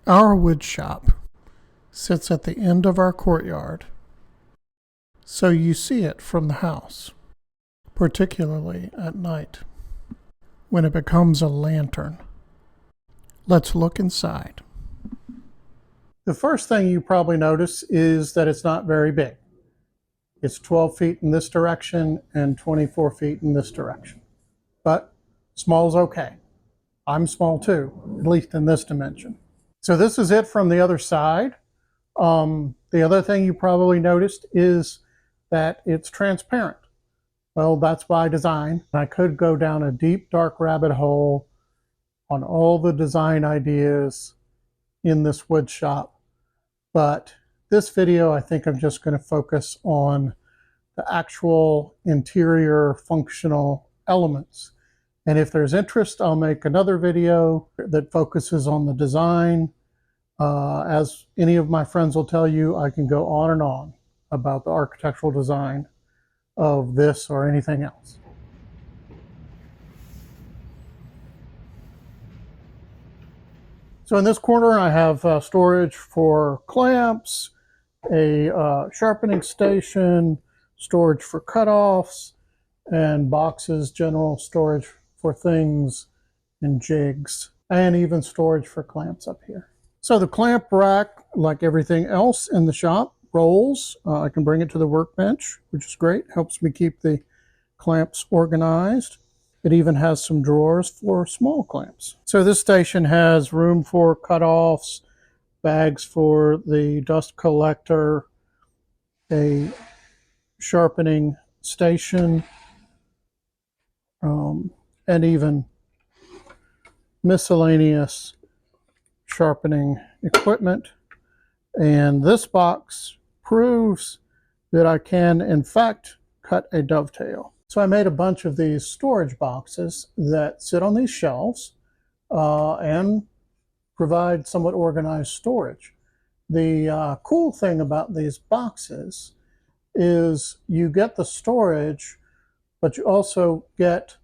Our wood shop sits at the end of our courtyard, so you see it from the house, particularly at night, when it becomes a lantern. Let's look inside. The first thing you probably notice is that it's not very big. It's 12 feet in this direction and 24 feet in this direction. But small's okay. I'm small too, at least in this dimension. So this is it from the other side. The other thing you probably noticed is that it's transparent. Well, that's by design. I could go down a deep, dark rabbit hole on all the design ideas in this wood shop, but this video, I think I'm just going to focus on the actual interior functional elements. And if there's interest, I'll make another video that focuses on the design. As any of my friends will tell you, I can go on and on about the architectural design of this or anything else. So in this corner, I have storage for clamps, a sharpening station, storage for cutoffs, and boxes, general storage for things and jigs, and even storage for clamps up here. So the clamp rack, like everything else in the shop, rolls. I can bring it to the workbench, which is great. Helps me keep the clamps organized. It even has some drawers for small clamps. So this station has room for cutoffs, bags for the dust collector, a sharpening station, and even miscellaneous sharpening equipment. And this box proves that I can, in fact, cut a dovetail. So I made a bunch of these storage boxes that sit on these shelves and provide somewhat organized storage. The cool thing about these boxes is you get the storage, but you also get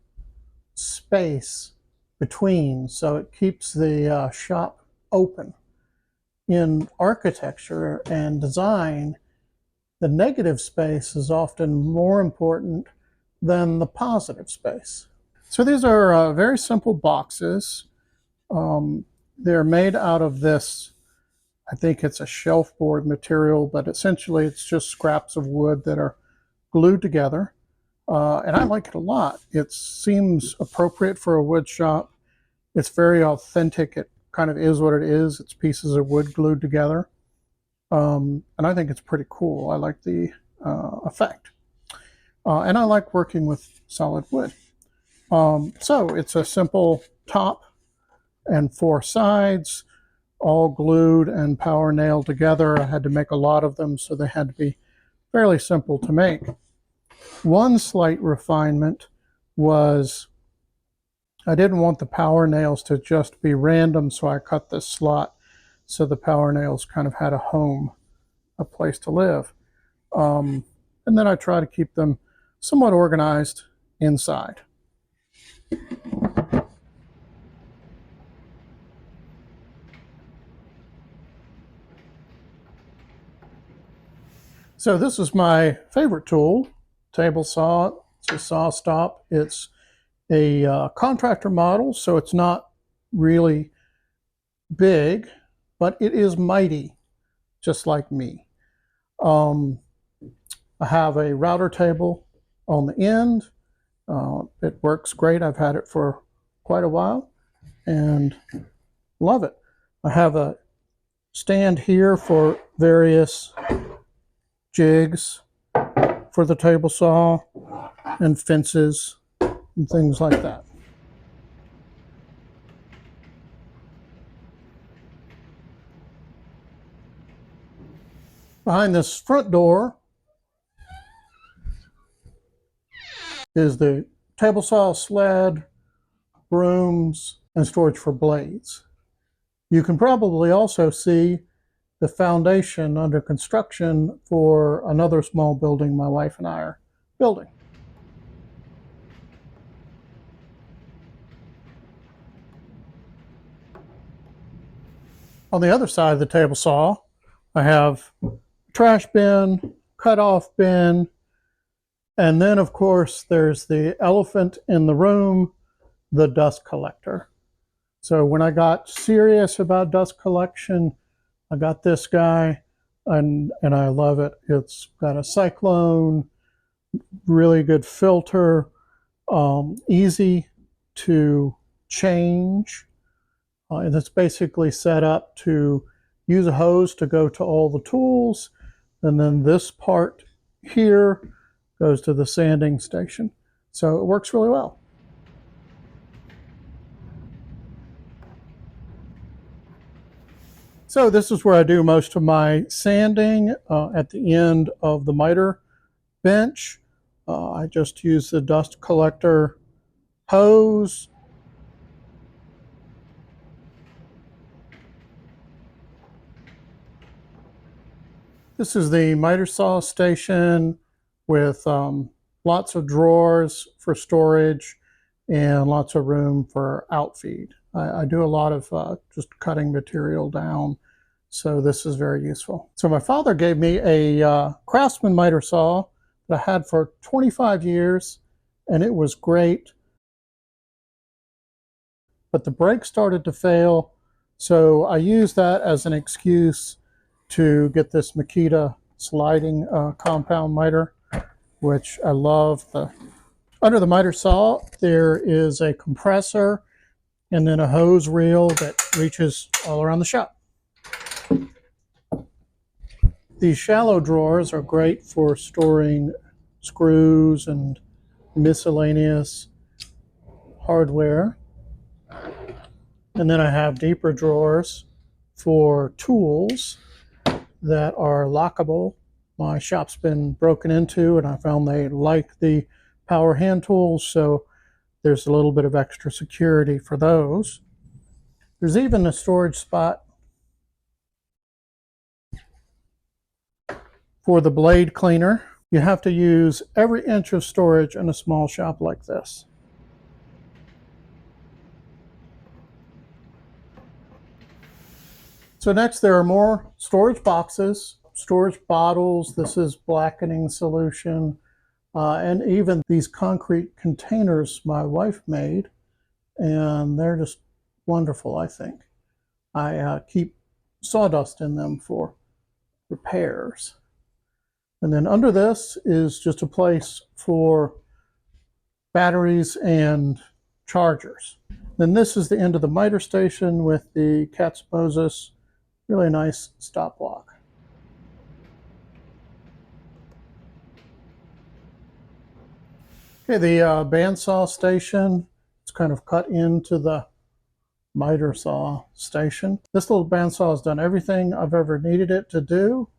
space between, so it keeps the shop open. In architecture and design, the negative space is often more important than the positive space. So these are very simple boxes. They're made out of this, I think it's a shelf board material, but essentially it's just scraps of wood that are glued together. And I like it a lot. It seems appropriate for a wood shop. It's very authentic. It kind of is what it is. It's pieces of wood glued together. And I think it's pretty cool. I like the effect. And I like working with solid wood. So it's a simple top and 4 sides, all glued and power nailed together. I had to make a lot of them, so they had to be fairly simple to make. One slight refinement was I didn't want the power nails to just be random, so I cut this slot so the power nails kind of had a home, a place to live. And then I try to keep them somewhat organized inside. So this is my favorite tool, table saw. It's a saw stop. It's a contractor model, so it's not really big, but it is mighty, just like me. I have a router table on the end. It works great. I've had it for quite a while and love it. I have a stand here for various jigs for the table saw and fences and things like that. Behind this front door is the table saw sled, brooms, and storage for blades. You can probably also see the foundation under construction for another small building my wife and I are building. On the other side of the table saw, I have trash bin, cutoff bin, and then of course there's the elephant in the room, the dust collector. So when I got serious about dust collection, I got this guy, and I love it. It's got a cyclone, really good filter, easy to change. And it's basically set up to use a hose to go to all the tools, and then this part here goes to the sanding station. So it works really well. So this is where I do most of my sanding at the end of the miter bench. I just use the dust collector hose. This is the miter saw station with lots of drawers for storage and lots of room for outfeed. I do a lot of just cutting material down, so this is very useful. So my father gave me a Craftsman miter saw that I had for 25 years, and it was great. But the brake started to fail, so I used that as an excuse to get this Makita sliding compound miter, which I love. Under the miter saw, there is a compressor and then a hose reel that reaches all around the shop. These shallow drawers are great for storing screws and miscellaneous hardware. And then I have deeper drawers for tools that are lockable. My shop's been broken into, and I found they like the power hand tools, so there's a little bit of extra security for those. There's even a storage spot for the blade cleaner. You have to use every inch of storage in a small shop like this. So next, there are more storage boxes, storage bottles. This is blackening solution, and even these concrete containers my wife made, and they're just wonderful, I think. I keep sawdust in them for repairs. And then under this is just a place for batteries and chargers. Then this is the end of the miter station with the Cat's Moses, really nice stop block. Okay, the bandsaw station, it's kind of cut into the miter saw station. This little bandsaw has done everything I've ever needed it to do.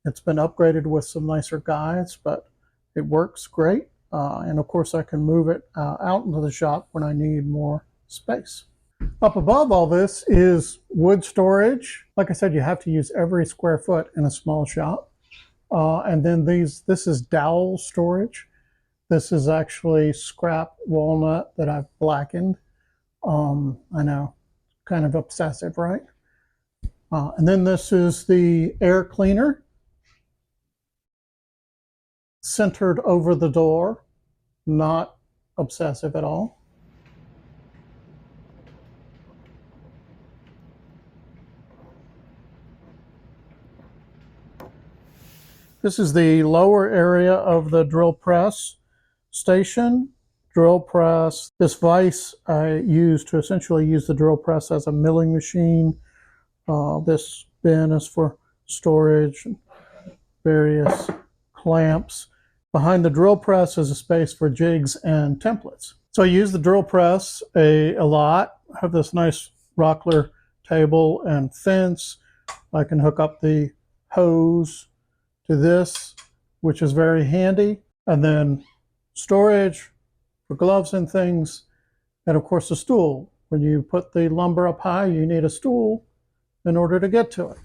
It's been upgraded with some nicer guides, but it works great. And of course I can move it out into the shop when I need more space. Up above all this is wood storage. Like I said, you have to use every square foot in a small shop. And then this is dowel storage. This is actually scrap walnut that I've blackened. I know, kind of obsessive, right? And then this is the air cleaner, centered over the door, not obsessive at all. This is the lower area of the drill press station. Drill press, this vise I use to essentially use the drill press as a milling machine. This bin is for storage, various clamps. Behind the drill press is a space for jigs and templates. So I use the drill press a lot. I have this nice rockler table and fence. I can hook up the hose to this, which is very handy. And then storage for gloves and things. And of course a stool. When you put the lumber up high, you need a stool in order to get to it.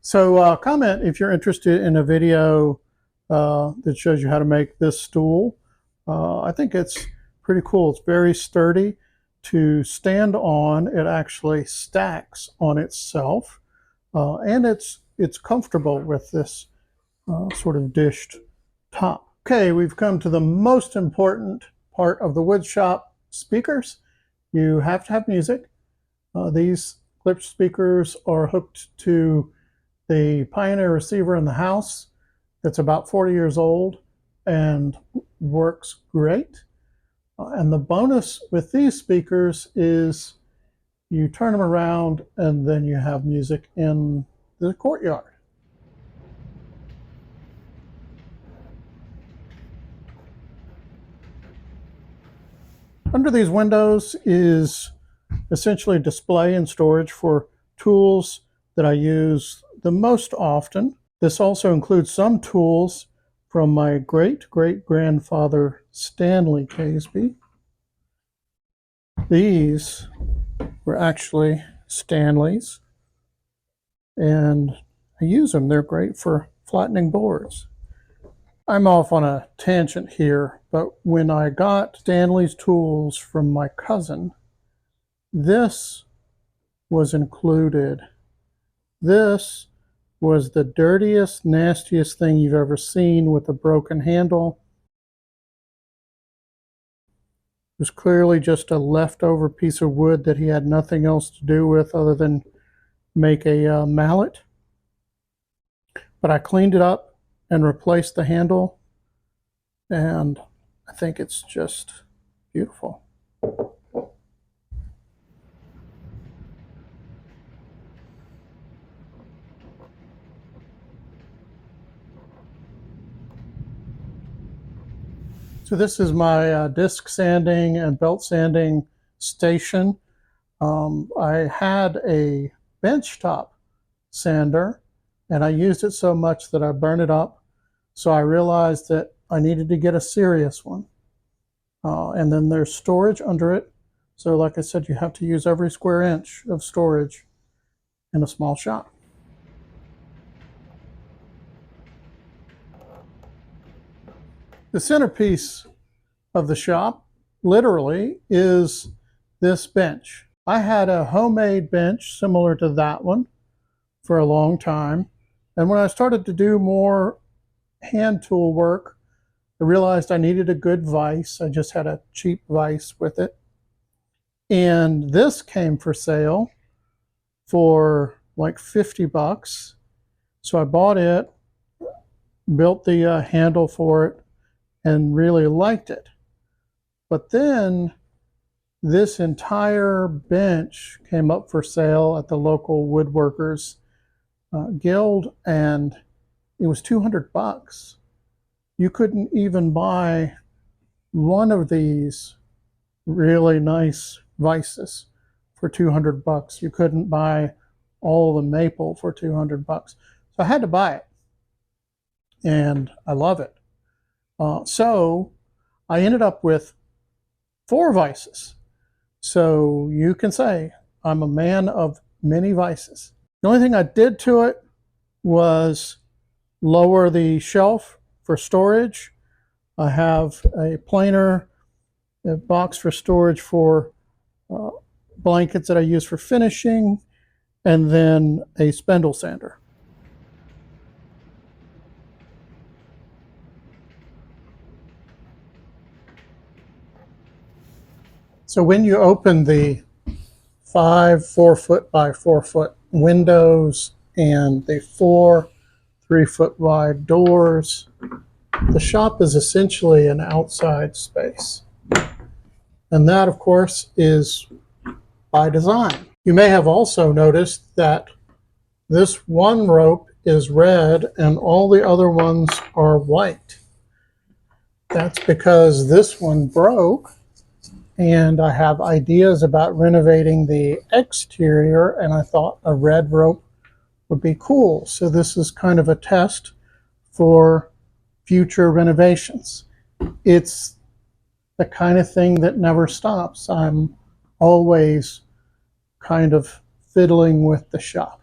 So comment if you're interested in a video that shows you how to make this stool. I think it's pretty cool. It's very sturdy, to stand on. It actually stacks on itself, and it's comfortable with this sort of dished top. Okay, we've come to the most important part of the Woodshop: speakers. You have to have music. These clip speakers are hooked to the Pioneer receiver in the house that's about 40 years old and works great. And the bonus with these speakers is you turn them around and then you have music in the courtyard. Under these windows is essentially display and storage for tools that I use the most often. This also includes some tools from my great-great-grandfather Stanley Caseby. These were actually Stanley's, and I use them. They're great for flattening boards. I'm off on a tangent here, but when I got Stanley's tools from my cousin, this was included. This was the dirtiest, nastiest thing you've ever seen, with a broken handle. It was clearly just a leftover piece of wood that he had nothing else to do with other than make a mallet. But I cleaned it up and replaced the handle, and I think it's just beautiful. So this is my disc sanding and belt sanding station. I had a benchtop sander, and I used it so much that I burned it up. So I realized that I needed to get a serious one. And then there's storage under it. So like I said, you have to use every square inch of storage in a small shop. The centerpiece of the shop, literally, is this bench. I had a homemade bench similar to that one for a long time. And when I started to do more hand tool work, I realized I needed a good vise. I just had a cheap vise with it. And this came for sale for like 50 bucks. So I bought it, built the handle for it, and really liked it. But then this entire bench came up for sale at the local woodworkers guild, and it was 200 bucks. You couldn't even buy one of these really nice vices for 200 bucks. You couldn't buy all the maple for 200 bucks. So I had to buy it, and I love it. So I ended up with 4 vices. So you can say I'm a man of many vices. The only thing I did to it was lower the shelf for storage. I have a planer, a box for storage for blankets that I use for finishing, and then a spindle sander. So when you open the 4-foot by 4-foot windows and the 4 3-foot wide doors, the shop is essentially an outside space. And that, of course, is by design. You may have also noticed that this one rope is red and all the other ones are white. That's because this one broke, and I have ideas about renovating the exterior, and I thought a red rope would be cool. So this is kind of a test for future renovations. It's the kind of thing that never stops. I'm always kind of fiddling with the shop.